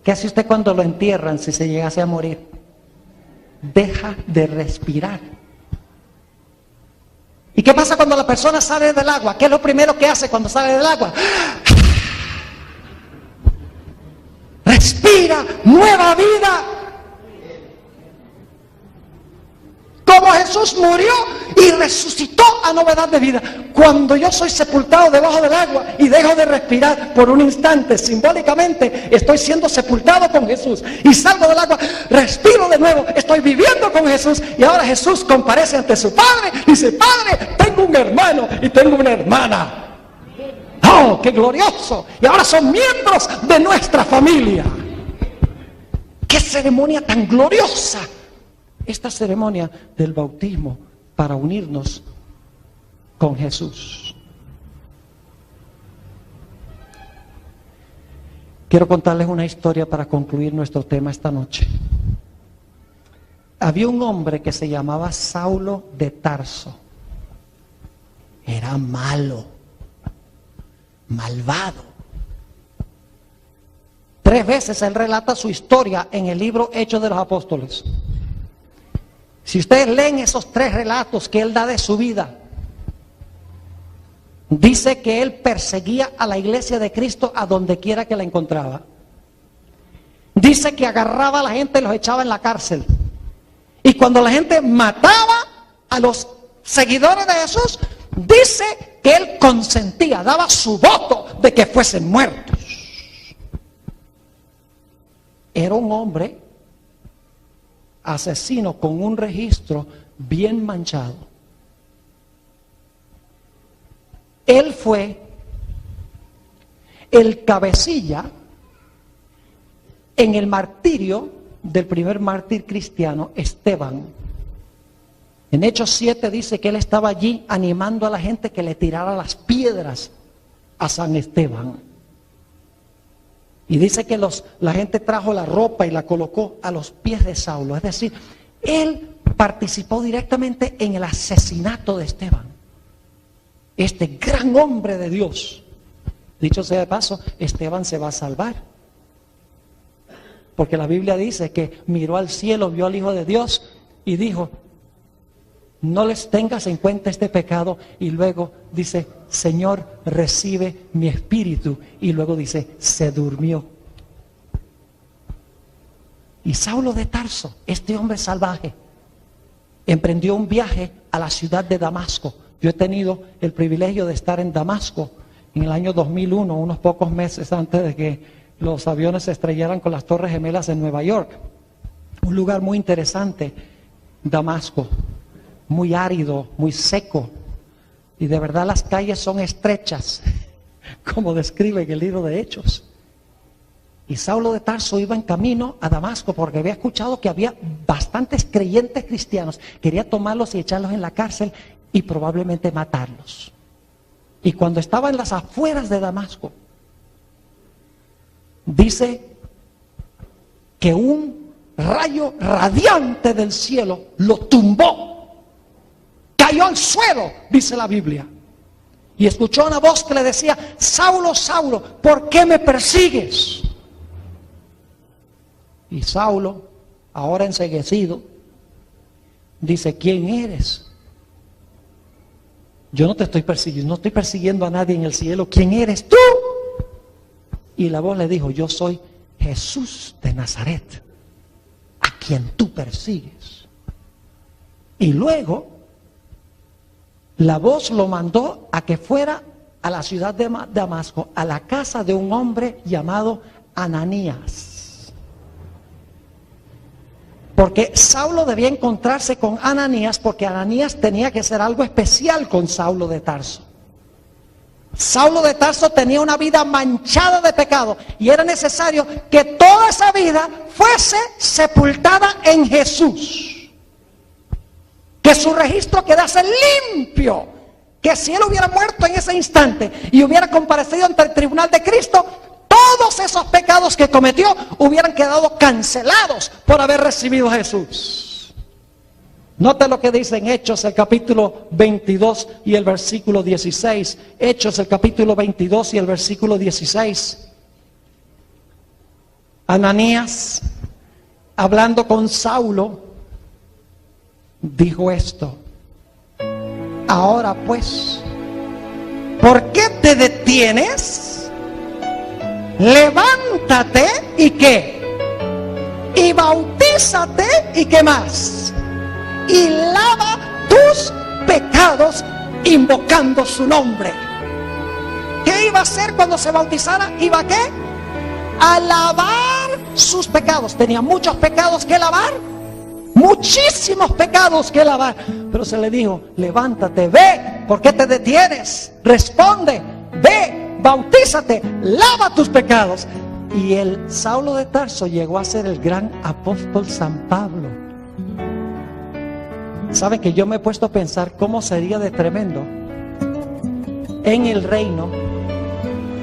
¿Qué hace usted cuando lo entierran si se llegase a morir? Deja de respirar. ¿Y qué pasa cuando la persona sale del agua? ¿Qué es lo primero que hace cuando sale del agua? Respira nueva vida. Como Jesús murió y resucitó a novedad de vida. Cuando yo soy sepultado debajo del agua y dejo de respirar por un instante, simbólicamente estoy siendo sepultado con Jesús. Y salgo del agua, respiro de nuevo, estoy viviendo con Jesús. Y ahora Jesús comparece ante su Padre y dice, Padre, tengo un hermano y tengo una hermana. ¡Oh, qué glorioso! Y ahora son miembros de nuestra familia. ¡Qué ceremonia tan gloriosa! Esta ceremonia del bautismo para unirnos con Jesús. Quiero contarles una historia para concluir nuestro tema esta noche. Había un hombre que se llamaba Saulo de Tarso. Era malo, malvado. 3 veces él relata su historia en el libro Hechos de los Apóstoles. Si ustedes leen esos 3 relatos que él da de su vida, dice que él perseguía a la iglesia de Cristo a donde quiera que la encontraba. Dice que agarraba a la gente y los echaba en la cárcel. Y cuando la gente mataba a los seguidores de Jesús, dice que él consentía, daba su voto de que fuesen muertos. Era un hombre asesino con un registro bien manchado. Él fue el cabecilla en el martirio del primer mártir cristiano, Esteban. En Hechos 7 dice que él estaba allí animando a la gente que le tirara las piedras a San Esteban. Y dice que la gente trajo la ropa y la colocó a los pies de Saulo. Es decir, él participó directamente en el asesinato de Esteban. Este gran hombre de Dios. Dicho sea de paso, Esteban se va a salvar. Porque la Biblia dice que miró al cielo, vio al Hijo de Dios y dijo, no les tengas en cuenta este pecado. Y luego dice, Señor, recibe mi espíritu. Y luego dice, se durmió. Y Saulo de Tarso, este hombre salvaje, emprendió un viaje a la ciudad de Damasco. Yo he tenido el privilegio de estar en Damasco en el año 2001, unos pocos meses antes de que los aviones se estrellaran con las Torres Gemelas en Nueva York. Un lugar muy interesante, Damasco, muy árido, muy seco. Y de verdad las calles son estrechas, como describe en el libro de Hechos. Y Saulo de Tarso iba en camino a Damasco porque había escuchado que había bastantes creyentes cristianos. Quería tomarlos y echarlos en la cárcel y probablemente matarlos. Y cuando estaba en las afueras de Damasco, dice que un rayo radiante del cielo lo tumbó. Cayó al suelo, dice la Biblia. Y escuchó una voz que le decía, Saulo, Saulo, ¿por qué me persigues? Y Saulo, ahora enceguecido, dice, ¿quién eres? Yo no te estoy persiguiendo, no estoy persiguiendo a nadie en el cielo. ¿Quién eres tú? Y la voz le dijo, yo soy Jesús de Nazaret, a quien tú persigues. Y luego, la voz lo mandó a que fuera a la ciudad de Damasco, a la casa de un hombre llamado Ananías. Porque Saulo debía encontrarse con Ananías, porque Ananías tenía que hacer algo especial con Saulo de Tarso. Saulo de Tarso tenía una vida manchada de pecado y era necesario que toda esa vida fuese sepultada en Jesús. que su registro quedase limpio, que si él hubiera muerto en ese instante y hubiera comparecido ante el tribunal de Cristo, todos esos pecados que cometió hubieran quedado cancelados por haber recibido a Jesús. Note lo que dice en Hechos el capítulo 22 y el versículo 16. Hechos el capítulo 22 y el versículo 16. Ananías, hablando con Saulo, dijo esto: ahora pues, ¿por qué te detienes? Levántate y ¿qué? Y bautízate y ¿qué más? Y lava tus pecados invocando su nombre. ¿Qué iba a hacer cuando se bautizara? ¿Iba a qué? A lavar sus pecados. Tenía muchos pecados que lavar, muchísimos pecados que lavar, pero se le dijo: levántate, ve. ¿Por qué te detienes? Responde, ve, bautízate, lava tus pecados. Y el Saulo de Tarso llegó a ser el gran apóstol San Pablo. ¿Saben que yo me he puesto a pensar cómo sería de tremendo en el reino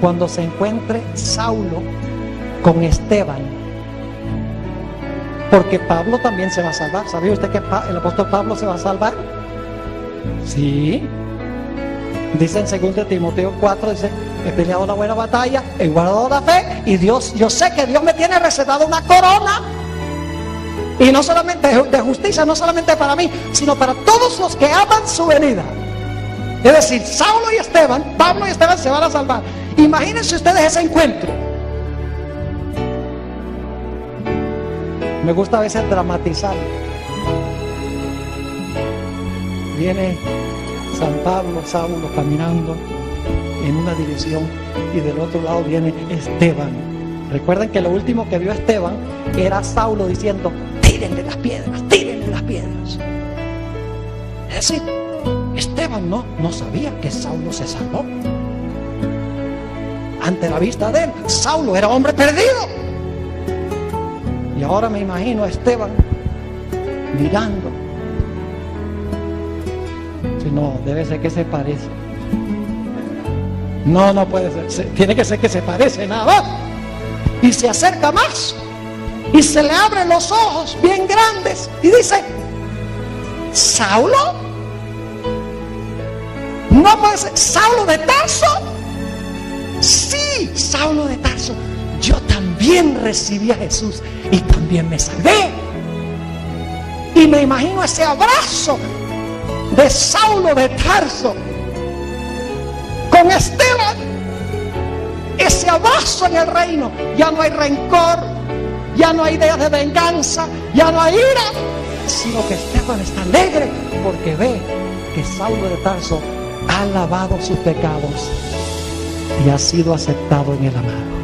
cuando se encuentre Saulo con Esteban? Porque Pablo también se va a salvar. ¿Sabía usted que el apóstol Pablo se va a salvar? Sí. Dice en 2 Timoteo 4, dice: he peleado la buena batalla, he guardado la fe, y yo sé que Dios me tiene reservado una corona. Y no solamente de justicia, no solamente para mí, sino para todos los que aman su venida. Es decir, Saulo y Esteban, Pablo y Esteban se van a salvar. Imagínense ustedes ese encuentro. Me gusta a veces dramatizar. Viene San Pablo, Saulo caminando en una dirección y del otro lado viene Esteban. Recuerden que lo último que vio Esteban era Saulo diciendo: tírenle las piedras, tírenle las piedras. Es decir, Esteban no sabía que Saulo se salvó. Ante la vista de él, Saulo era hombre perdido. Y ahora me imagino a Esteban mirando. Si no, debe ser que se parece. No puede ser. Tiene que ser que se parece, nada más. Y se acerca más. Y se le abren los ojos bien grandes. Y dice: ¿Saulo? No puede ser. ¿Saulo de Tarso? Sí, Saulo de Tarso. Yo también recibí a Jesús y también me salvé. Y me imagino ese abrazo de Saulo de Tarso con Esteban. Ese abrazo en el reino. Ya no hay rencor, ya no hay ideas de venganza, ya no hay ira, sino que Esteban está alegre porque ve que Saulo de Tarso ha lavado sus pecados y ha sido aceptado en el amado.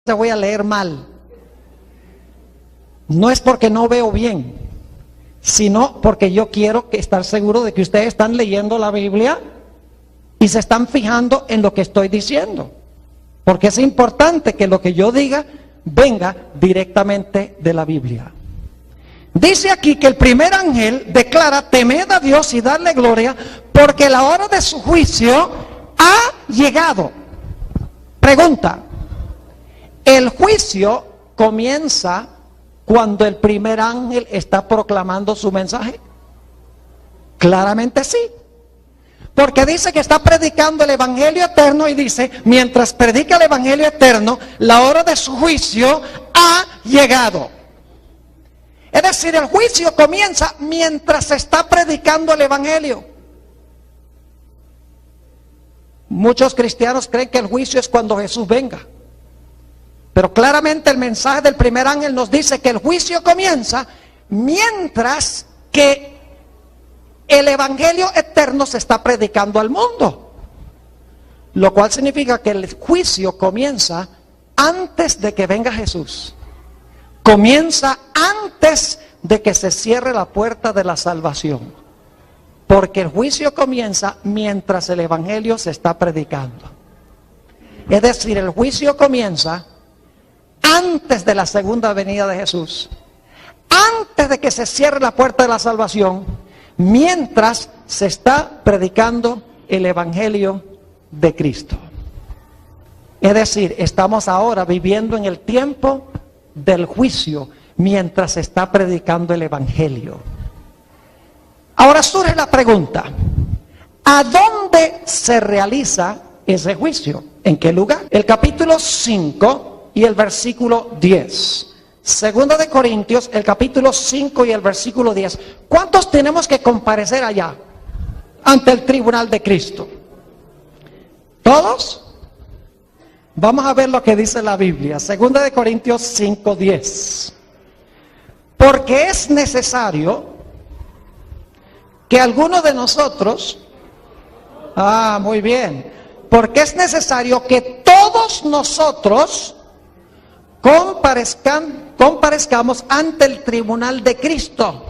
Te voy a leer mal. No es porque no veo bien, sino porque yo quiero estar seguro de que ustedes están leyendo la Biblia y se están fijando en lo que estoy diciendo, porque es importante que lo que yo diga venga directamente de la Biblia. Dice aquí que el primer ángel declara: temed a Dios y darle gloria, porque la hora de su juicio ha llegado. Pregunta: ¿el juicio comienza cuando el primer ángel está proclamando su mensaje? Claramente sí. Porque dice que está predicando el evangelio eterno y dice: mientras predica el evangelio eterno, la hora de su juicio ha llegado. Es decir, el juicio comienza mientras se está predicando el evangelio. Muchos cristianos creen que el juicio es cuando Jesús venga. Pero claramente el mensaje del primer ángel nos dice que el juicio comienza mientras que el evangelio eterno se está predicando al mundo. Lo cual significa que el juicio comienza antes de que venga Jesús. Comienza antes de que se cierre la puerta de la salvación. Porque el juicio comienza mientras el evangelio se está predicando. Es decir, el juicio comienza antes de la segunda venida de Jesús. Antes de que se cierre la puerta de la salvación, mientras se está predicando el evangelio de Cristo. Es decir, estamos ahora viviendo en el tiempo del juicio mientras se está predicando el evangelio. Ahora surge la pregunta: ¿a dónde se realiza ese juicio? ¿En qué lugar? El capítulo 5 y el versículo 10. Segunda de Corintios, el capítulo 5 y el versículo 10. ¿Cuántos tenemos que comparecer allá ante el tribunal de Cristo? ¿Todos? Vamos a ver lo que dice la Biblia. Segunda de Corintios 5, 10. Porque es necesario que alguno de nosotros, muy bien, porque es necesario que todos nosotros comparezcamos ante el tribunal de Cristo,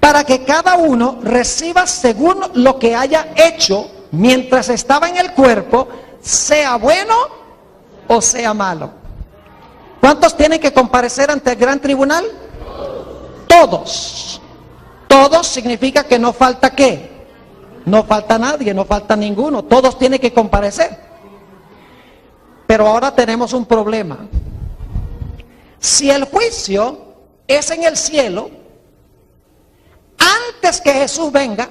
para que cada uno reciba según lo que haya hecho mientras estaba en el cuerpo, sea bueno o sea malo. ¿Cuántos tienen que comparecer ante el gran tribunal? Todos. Todos significa que no falta ¿qué? No falta nadie, no falta ninguno. Todos tienen que comparecer. Pero ahora tenemos un problema. Si el juicio es en el cielo, antes que Jesús venga,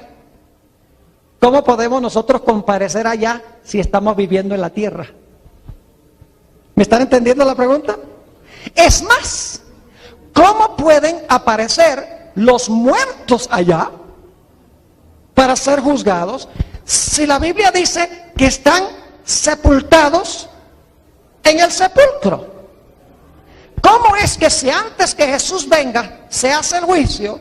¿cómo podemos nosotros comparecer allá si estamos viviendo en la tierra? ¿Me están entendiendo la pregunta? Es más, ¿cómo pueden aparecer los muertos allá para ser juzgados si la Biblia dice que están sepultados en el sepulcro? ¿Cómo es que si antes que Jesús venga se hace el juicio,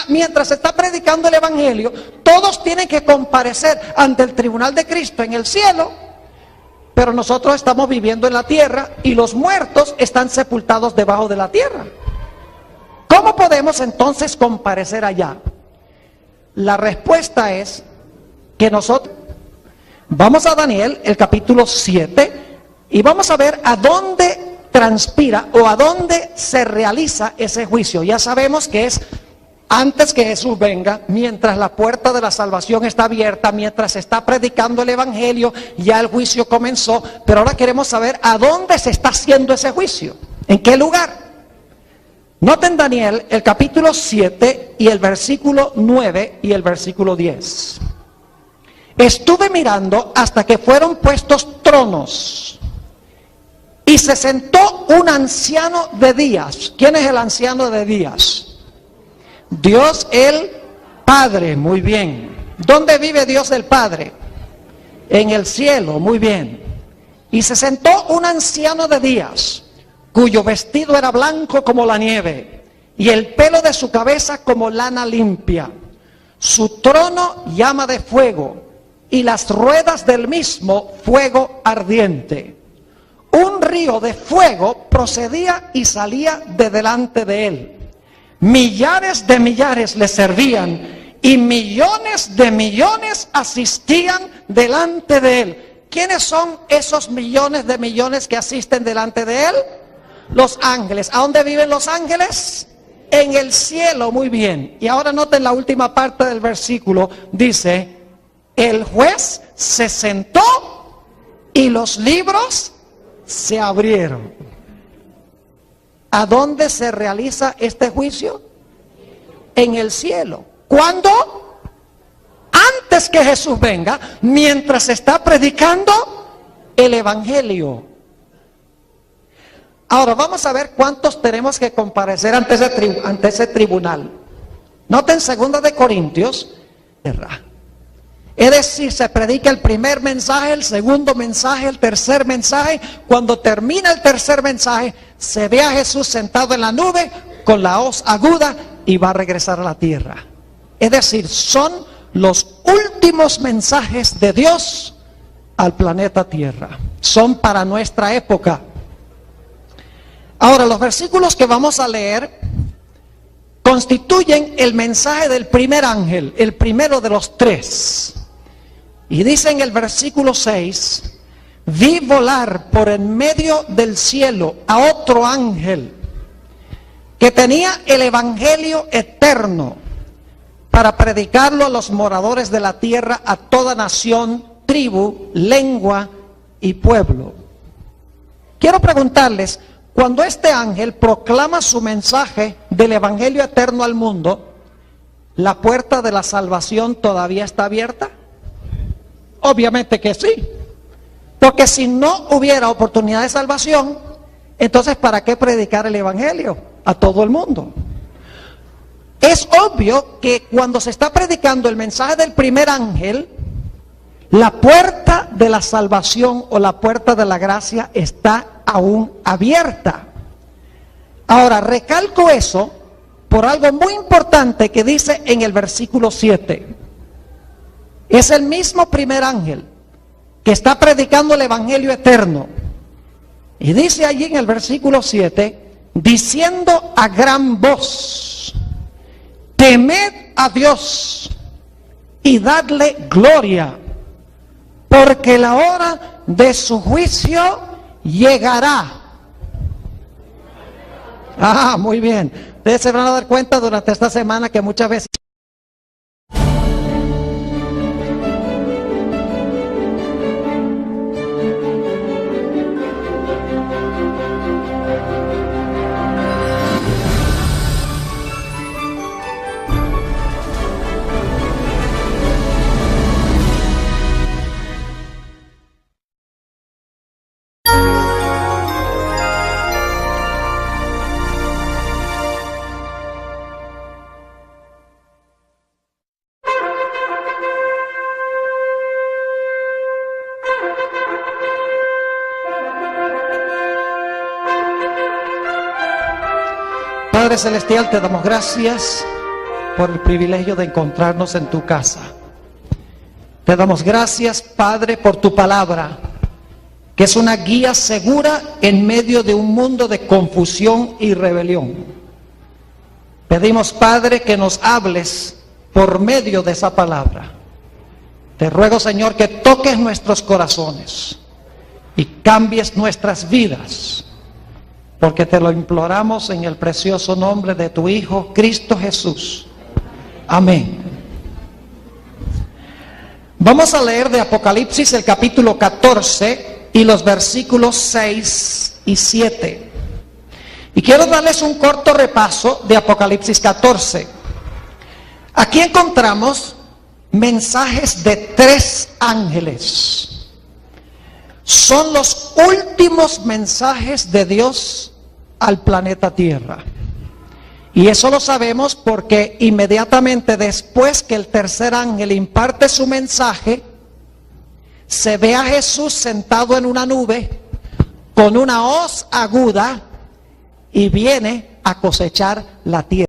mientras se está predicando el evangelio, todos tienen que comparecer ante el tribunal de Cristo en el cielo, pero nosotros estamos viviendo en la tierra y los muertos están sepultados debajo de la tierra? ¿Cómo podemos entonces comparecer allá? La respuesta es que nosotros vamos a Daniel, el capítulo 7, y vamos a ver a dónde transpira o a dónde se realiza ese juicio. Ya sabemos que es antes que Jesús venga, mientras la puerta de la salvación está abierta, mientras se está predicando el evangelio, ya el juicio comenzó, pero ahora queremos saber a dónde se está haciendo ese juicio, en qué lugar. Noten Daniel, el capítulo 7 y el versículo 9 y el versículo 10. Estuve mirando hasta que fueron puestos tronos y se sentó un anciano de días. ¿Quién es el anciano de días? Dios el Padre, muy bien. ¿Dónde vive Dios el Padre? En el cielo, muy bien. Y se sentó un anciano de días, cuyo vestido era blanco como la nieve, y el pelo de su cabeza como lana limpia. Su trono llama de fuego, y las ruedas del mismo fuego ardiente. Un río de fuego procedía y salía de delante de él. Millares de millares le servían y millones de millones asistían delante de él. ¿Quiénes son esos millones de millones que asisten delante de él? Los ángeles. ¿A dónde viven los ángeles? En el cielo, muy bien. Y ahora noten la última parte del versículo. Dice, el juez se sentó y los libros se abrieron. ¿A dónde se realiza este juicio? En el cielo. ¿Cuándo? Antes que Jesús venga, mientras se está predicando el evangelio. Ahora vamos a ver cuántos tenemos que comparecer ante ese tribunal. Noten 2 de Corintios. Es decir, se predica el primer mensaje, el segundo mensaje, el tercer mensaje. Cuando termina el tercer mensaje, se ve a Jesús sentado en la nube con la hoz aguda y va a regresar a la tierra. Es decir, son los últimos mensajes de Dios al planeta Tierra. Son para nuestra época. Ahora, los versículos que vamos a leer constituyen el mensaje del primer ángel, el primero de los tres. Y dice en el versículo 6, vi volar por en medio del cielo a otro ángel que tenía el evangelio eterno para predicarlo a los moradores de la tierra, a toda nación, tribu, lengua y pueblo. Quiero preguntarles, cuando este ángel proclama su mensaje del evangelio eterno al mundo, ¿la puerta de la salvación todavía está abierta? Obviamente que sí. Porque si no hubiera oportunidad de salvación, entonces ¿para qué predicar el evangelio a todo el mundo? Es obvio que cuando se está predicando el mensaje del primer ángel, la puerta de la salvación o la puerta de la gracia está aún abierta. Ahora, recalco eso por algo muy importante que dice en el versículo 7. Es el mismo primer ángel que está predicando el evangelio eterno. Y dice allí en el versículo 7, diciendo a gran voz, temed a Dios y dadle gloria, porque la hora de su juicio llegará. Muy bien. Ustedes se van a dar cuenta durante esta semana que muchas veces Padre Celestial, te damos gracias por el privilegio de encontrarnos en tu casa. Te damos gracias, Padre, por tu palabra, que es una guía segura en medio de un mundo de confusión y rebelión. Pedimos, Padre, que nos hables por medio de esa palabra. Te ruego, Señor, que toques nuestros corazones y cambies nuestras vidas, porque te lo imploramos en el precioso nombre de tu Hijo, Cristo Jesús. Amén. Vamos a leer de Apocalipsis el capítulo 14 y los versículos 6 y 7. Y quiero darles un corto repaso de Apocalipsis 14. Aquí encontramos mensajes de tres ángeles. Son los últimos mensajes de Dios al planeta Tierra. Y eso lo sabemos porque inmediatamente después que el tercer ángel imparte su mensaje, se ve a Jesús sentado en una nube con una hoz aguda y viene a cosechar la tierra.